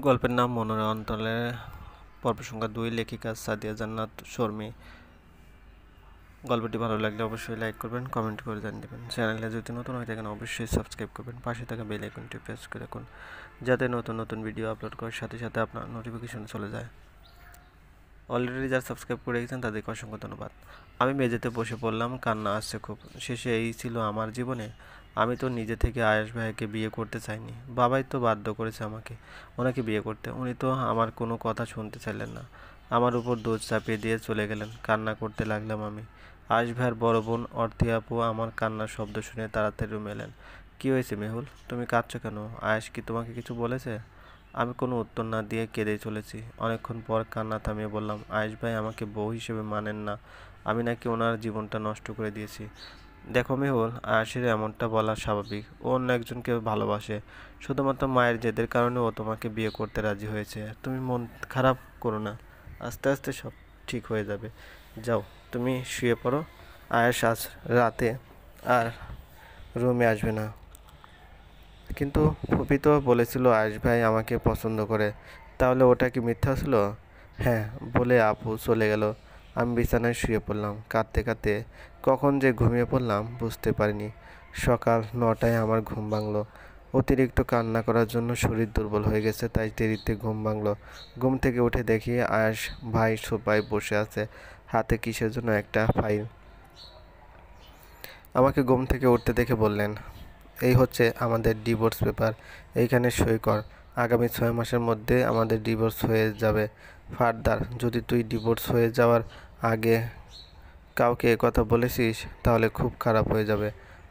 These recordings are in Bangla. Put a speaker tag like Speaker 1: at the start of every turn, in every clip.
Speaker 1: গল্পের নাম মনের অন্তরে, পর্ব সংখ্যা 2, লেখিকা সাদিয়া জান্নাত শর্মী। গল্পটি ভালো লাগলে অবশ্যই লাইক করবেন, কমেন্ট করে জানিয়ে দেবেন। চ্যানেলে যদি নতুন হয়ে থাকেন অবশ্যই সাবস্ক্রাইব করবেন, পাশে থাকা বেল আইকনটি প্রেস করে রাখুন যাতে নতুন নতুন ভিডিও আপলোড করার সাথে সাথে আপনার নোটিফিকেশন চলে যায়। অলরেডি যারা সাবস্ক্রাইব করে রেখেছেন তাদেরকে অসংখ্য ধন্যবাদ। আমি মেঝেতে বসে পড়লাম, কান্না আসছে খুব। শেষে এই ছিল আমার জীবনে। আমি তো নিজে থেকে আয়েশ ভাইকে বিয়ে করতে চাইনি, বাবাই তো বাধ্য করেছে আমাকে ওনাকে বিয়ে করতে। উনি তো আমার কোনো কথা শুনতে চাইলেন না, আমার উপর দোষ চাপিয়ে দিয়ে চলে গেলেন। কান্না করতে লাগলাম আমি। আয়েশ ভাইয়ের বড় বোন অর্থী আপু আমার কান্নার শব্দ শুনে তাড়াতাড়ি রুমে এলেন। কী হয়েছে মেহুল, তুমি কাঁদছো কেন? আয়েশ কি তোমাকে কিছু বলেছে? আমি কোনো উত্তর না দিয়ে কেঁদেই চলেছি। অনেকক্ষণ পর কান্না থামিয়ে বললাম, আয়েশ ভাই আমাকে বউ হিসেবে মানেন না, আমি নাকি ওনার জীবনটা নষ্ট করে দিয়েছি। দেখো মেহুল, আয়েশের এমনটা বলা স্বাভাবিক। ও অন্য একজনকে ভালোবাসে, শুধুমাত্র মায়ের জেদের কারণে ও তোমাকে বিয়ে করতে রাজি হয়েছে। তুমি মন খারাপ করো না, আস্তে আস্তে সব ঠিক হয়ে যাবে। যাও তুমি শুয়ে পড়ো, আয়েশ আজ রাতে আর রুমে আসবে না। কিন্তু ফুপি তো বলেছিল আয়েশ ভাই আমাকে পছন্দ করে, তাহলে ওটা কি মিথ্যা ছিল? হ্যাঁ বলে আপু চলে গেল। আমি বিছানায় শুয়ে পড়লাম, কাঁদতে কাঁদতে কখন যে ঘুমিয়ে পড়লাম বুঝতে পারিনি। সকাল 9টায় আমার ঘুম ভাঙলো। অতিরিক্ত কান্না করার জন্য শরীর দুর্বল হয়ে গেছে, তাই দেরিতে ঘুম ভাঙলো। ঘুম থেকে উঠে দেখি আয়েশ ভাই সোফায় বসে আছে, হাতে কিসের জন্য একটা ফাইল। আমাকে ঘুম থেকে উঠতে দেখে বললেন, এই হচ্ছে আমাদের ডিভোর্স পেপার, এইখানে সই কর। আগামী 6 মাসের মধ্যে আমাদের ডিভোর্স হয়ে যাবে। ফার্দার যদি তুই ডিভোর্স হয়ে যাওয়ার আগে কাউকে কথা বলেছিস তাহলে খুব খারাপ হয়ে যাবে।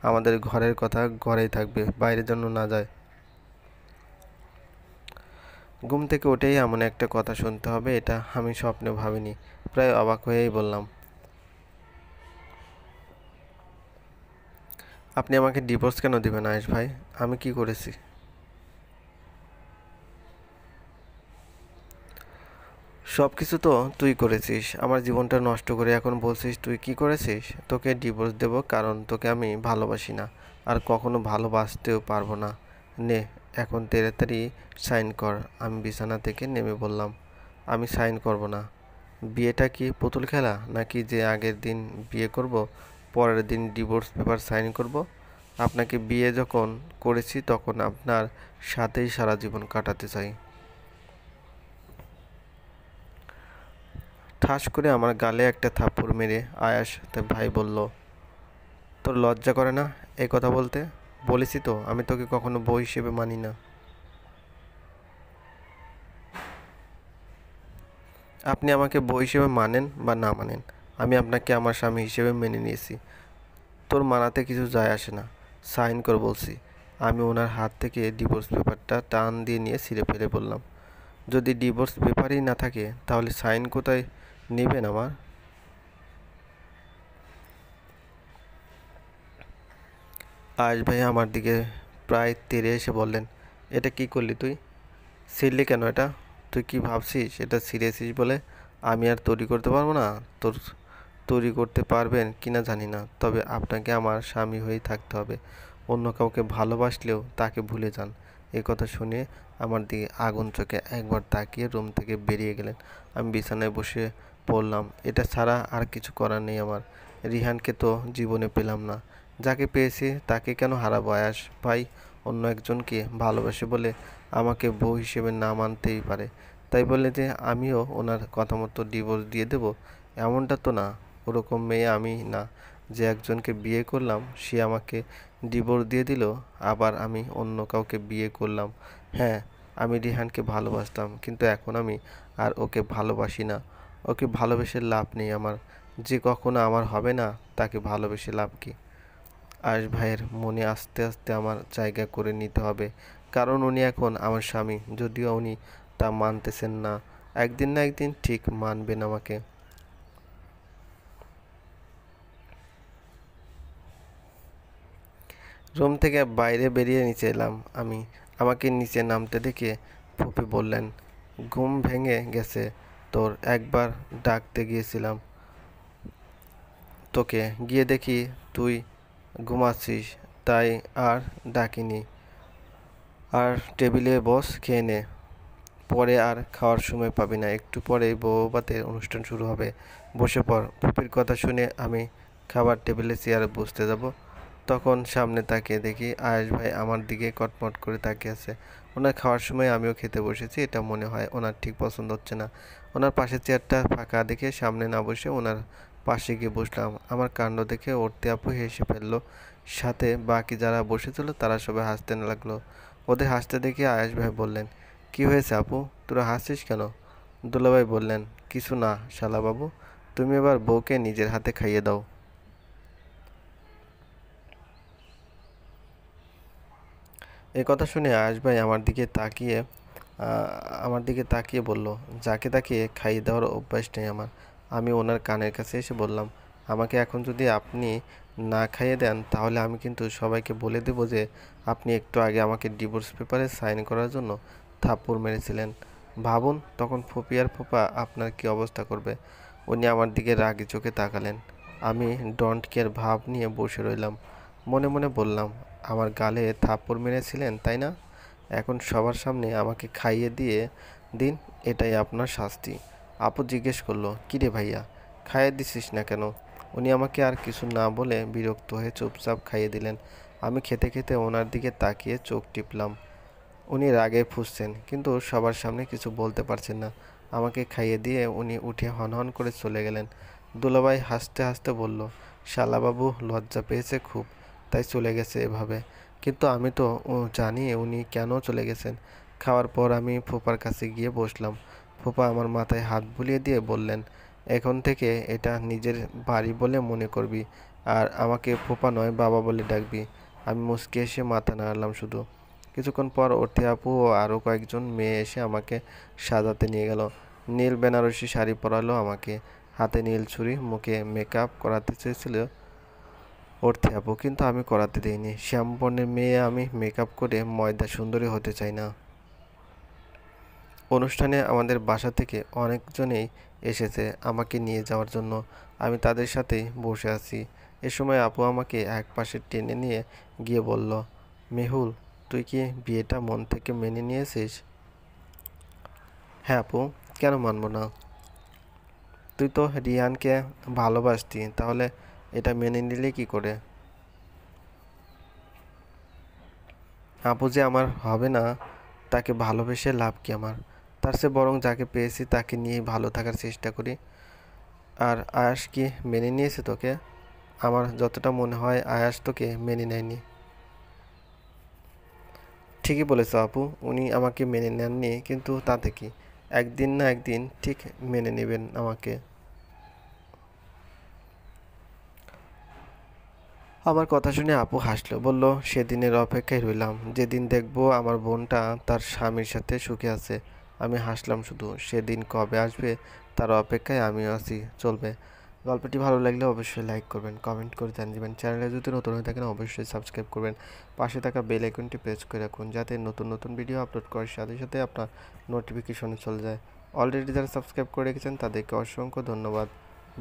Speaker 1: আমাদের ঘরের কথা ঘরেই থাকবে, বাইরে যেন না যায়। ঘুম থেকে উঠেই এমন একটা কথা শুনতে হবে এটা আমি স্বপ্নে ভাবিনি। প্রায় অবাক হয়েই বললাম, আপনি আমাকে ডিভোর্স কেন দিবেন আয়েশ ভাই? আমি কি করেছি? সব কিছু তো তুই করেছিস, আমার জীবনটা নষ্ট করে এখন বলছিস তুই কি করেছিস? তোকে ডিভোর্স দেব কারণ তোকে আমি ভালোবাসি না, আর কখনো ভালোবাসতেও পারবো না। নে এখন তাড়াতাড়ি সাইন কর। আমি বিছানা থেকে নেমে বললাম, আমি সাইন করব না। বিয়েটা কি পুতুল খেলা নাকি যে আগের দিন বিয়ে করব পরের দিন ডিভোর্স পেপার সাইন করব? আপনাকে বিয়ে যখন করেছি তখন আপনার সাথেই সারা জীবন কাটাতে চাই। ঠাস করে আমার গালে একটা থাপ্পড় মেরে আয়াস তার ভাই বলল, তোর লজ্জা করে না এই কথা বলতে? বলেছি তো আমি তোকে কখনো বউ হিসেবে মানি না। আপনি আমাকে বউ হিসেবে মানেন বা না মানেন, আমি আপনাকে আমার স্বামী হিসেবে মেনে নিয়েছি। তোর মানাতে কিছু যায় আসে না। সাইন কর বলছি। আমি ওনার হাত থেকে ডিভোর্স পেপারটা টান দিয়ে নিয়ে ছিঁড়ে ফেলে বললাম, যদি ডিভোর্স পেপারই না থাকে তাহলে সাইন কোথায় নেবেন আমার? আয়েশ ভাই আমার দিকে প্রায় তেড়ে এসে বললেন, এটা কি করলি তুই? ছিঁড়লি কেন এটা? তুই কি ভাবছিস এটা ছিঁড়েছিস বলে আমি আর তৈরি করতে পারবো না? তোর তৈরি করতে পারবেন কিনা জানি না, তবে আপনাকে আমার স্বামী হয়েই থাকতে হবে। অন্য কাউকে ভালোবাসলেও তাকে ভুলে যান। এই কথা শুনে আমার দিকে আগুন চোখে একবার তাকিয়ে রুম থেকে বেরিয়ে গেলেন। আমি বিছানায় বসে পড়লাম। এটা ছাড়া আর কিছু করার নেই আমার। রিহানকে তো জীবনে পেলাম না, যাকে পেয়েছি তাকে কেন হারাবো? আয়াস ভাই অন্য একজনকে ভালোবাসে বলে আমাকে বউ হিসেবে না মানতেই পারে, তাই বলে যে আমিও ওনার কথা মতো ডিভোর্স দিয়ে দেব এমনটা তো না। ওরকম মেয়ে আমি না যে একজনকে বিয়ে করলাম সে আমাকে ডিভোর্স দিয়ে দিল, আবার আমি অন্য কাউকে বিয়ে করলাম। হ্যাঁ আমি রিহানকে ভালোবাসতাম, কিন্তু এখন আমি আর ওকে ভালোবাসি না। ওকে ভালোবেসে লাভ নেই আমার, যে কখনো আমার হবে না তাকে ভালোবেসে লাভ কি? আয়েশ ভাইয়ের মনে আস্তে আস্তে আমার জায়গা করে নিতে হবে, কারণ উনি এখন আমার স্বামী, যদিও উনি তা মানতেছেন না। একদিন না একদিন ঠিক মানবেন আমাকে। রুম থেকে বাইরে বেরিয়ে নিচে এলাম আমি। আমাকে নিচে নামতে দেখে ফুপি বললেন, ঘুম ভেঙে গেছে তোর? একবার ডাকতে গিয়েছিলাম তোকে, গিয়ে দেখি তুই ঘুমাচ্ছিস, তাই আর ডাকিনি। আর টেবিলে বস, খেয়ে নে। পরে আর খাওয়ার সময় পাবি না, একটু পরেই বউ ভাতের অনুষ্ঠান শুরু হবে, বসে পড়। ফুপির কথা শুনে আমি খাবার টেবিলে চেয়ারে বসতে যাব, তখন সামনে তাকিয়ে দেখি আয়েশ ভাই আমার দিকে কটমট করে তাকিয়ে আছে। ওনার খাওয়ার সময় আমিও খেতে বসেছি, এটা মনে হয় ওনার ঠিক পছন্দ হচ্ছে না। ওনার পাশের চেয়ারটা ফাঁকা দেখে সামনে না বসে ওনার পাশে গিয়ে বসলাম। আমার কাণ্ড দেখে উঠতে আপু হেসে ফেললো, সাথে বাকি যারা বসেছিল তারা সবাই হাসতে লাগলো। ওদের হাসতে দেখে আয়েশ ভাই বললেন, কি হয়েছে আপু, তোরা হাসছিস কেন? দুলাভাই বললেন, কিছু না শালাবাবু, তুমি এবার বউকে নিজের হাতে খাইয়ে দাও। এই কথা শুনে আয়েশ ভাই আমার দিকে তাকিয়ে বলল, যাকে তাকে খাইয়ে দেওয়ার অভ্যাস নেই আমার। আমি ওনার কানের কাছে এসে বললাম, আমাকে এখন যদি আপনি না খাইয়ে দেন তাহলে আমি কিন্তু সবাইকে বলে দেব যে আপনি একটু আগে আমাকে ডিভোর্স পেপারে সাইন করার জন্য থাপ্পড় মেরেছিলেন। ভাবুন তখন ফুপি আর ফুপা আপনার কি অবস্থা করবে। উনি আমার দিকে রাগি চোখে তাকালেন। আমি ডোন্ট কেয়ার ভাব নিয়ে বসে রইলাম। মনে মনে বললাম, আমার গালে থাপ্পড় মেরেছিলেন তাই না, এখন সবার সামনে আমাকে খাইয়ে দিয়ে দিন, এটাই আপনার শাস্তি। আপু জিজ্ঞেস করলো, কিরে ভাইয়া, খাইয়ে দিছিস না কেন? উনি আমাকে আর কিছু না বলে বিরক্ত হয়ে চুপচাপ খাইয়ে দিলেন। আমি খেতে খেতে ওনার দিকে তাকিয়ে চোখ টিপলাম। উনি রাগে ফুঁসছেন, কিন্তু সবার সামনে কিছু বলতে পারছেন না। আমাকে খাইয়ে দিয়ে উনি উঠে হনহন করে চলে গেলেন। দুলাভাই হাসতে হাসতে বলল, শালাবাবু লজ্জা পেয়েছে খুব, তাই চলে গেছে এভাবে। কিন্তু আমি তো জানি উনি কেন চলে গেছেন। খাওয়ার পর আমি ফুপার কাছে গিয়ে বসলাম। ফুপা আমার মাথায় হাত বুলিয়ে দিয়ে বললেন, এখন থেকে এটা নিজের বাড়ি বলে মনে করবি, আর আমাকে ফুপা নয় বাবা বলে ডাকবি। আমি মুচকি এসে মাথা নাড়লাম শুধু। কিছুক্ষণ পর অর্থে আপু ও আরও কয়েকজন মেয়ে এসে আমাকে সাজাতে নিয়ে গেল। নীল বেনারসি শাড়ি পরালো আমাকে, হাতে নীল ছুরি, মুখে মেকআপ করাতে চেয়েছিল অর্থে আপু, কিন্তু আমি করাতে দিইনি। শ্যামবর্ণের মেয়ে আমি, মেকআপ করে ময়দা সুন্দরী হতে চাই না। অনুষ্ঠানে আমাদের বাসা থেকে অনেকজনেই এসেছে আমাকে নিয়ে যাওয়ার জন্য। আমি তাদের সাথেই বসে আছি। এ সময় আপু আমাকে এক পাশে টেনে নিয়ে গিয়ে বলল, মেহুল, তুই কি বিয়েটা মন থেকে মেনে নিয়েছিস? হ্যাঁ আপু, কেন মানব না? তুই তো রিয়ানকে ভালোবাসতি, তাহলে এটা মেনে নিলে কি করে? আপু যে আমার হবে না, তাকে ভালোবেসে লাভ কি আমার? তার চেয়ে বরং যাকে পেয়েছি তাকে নিয়েই ভালো থাকার চেষ্টা করি। আর আয়াস কি মেনে নিয়েছে তোকে? আমার যতটা মনে হয় আয়াস তোকে মেনে নেয়নি। ঠিকই বলেছ আপু, উনি আমাকে মেনে নেননি, কিন্তু তাতে কি, একদিন না একদিন ঠিক মেনে নেবেন আমাকে। আমার কথা শুনে আপু হাসলো, বলল, সেদিনের অপেক্ষায় রইলাম, যেদিন দেখবো আমার বোনটা তার স্বামীর সাথে সুখে আছে। আমি হাসলাম শুধু। সেদিন কবে আসবে তার অপেক্ষায় আমিও আছি, চলবে। গল্পটি ভালো লাগলে অবশ্যই লাইক করবেন, কমেন্ট করে জানিয়ে চ্যানেলে যদি নতুন হয়ে থাকেন অবশ্যই সাবস্ক্রাইব করবেন। পাশে থাকা বেল আইকনটি প্রেস করে রাখুন, যাতে নতুন নতুন ভিডিও আপলোড করার সাথে সাথে আপনার নোটিফিকেশনে চলে যায়। অলরেডি যারা সাবস্ক্রাইব করে রেখেছেন তাদেরকে অসংখ্য ধন্যবাদ।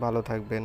Speaker 1: ভালো থাকবেন।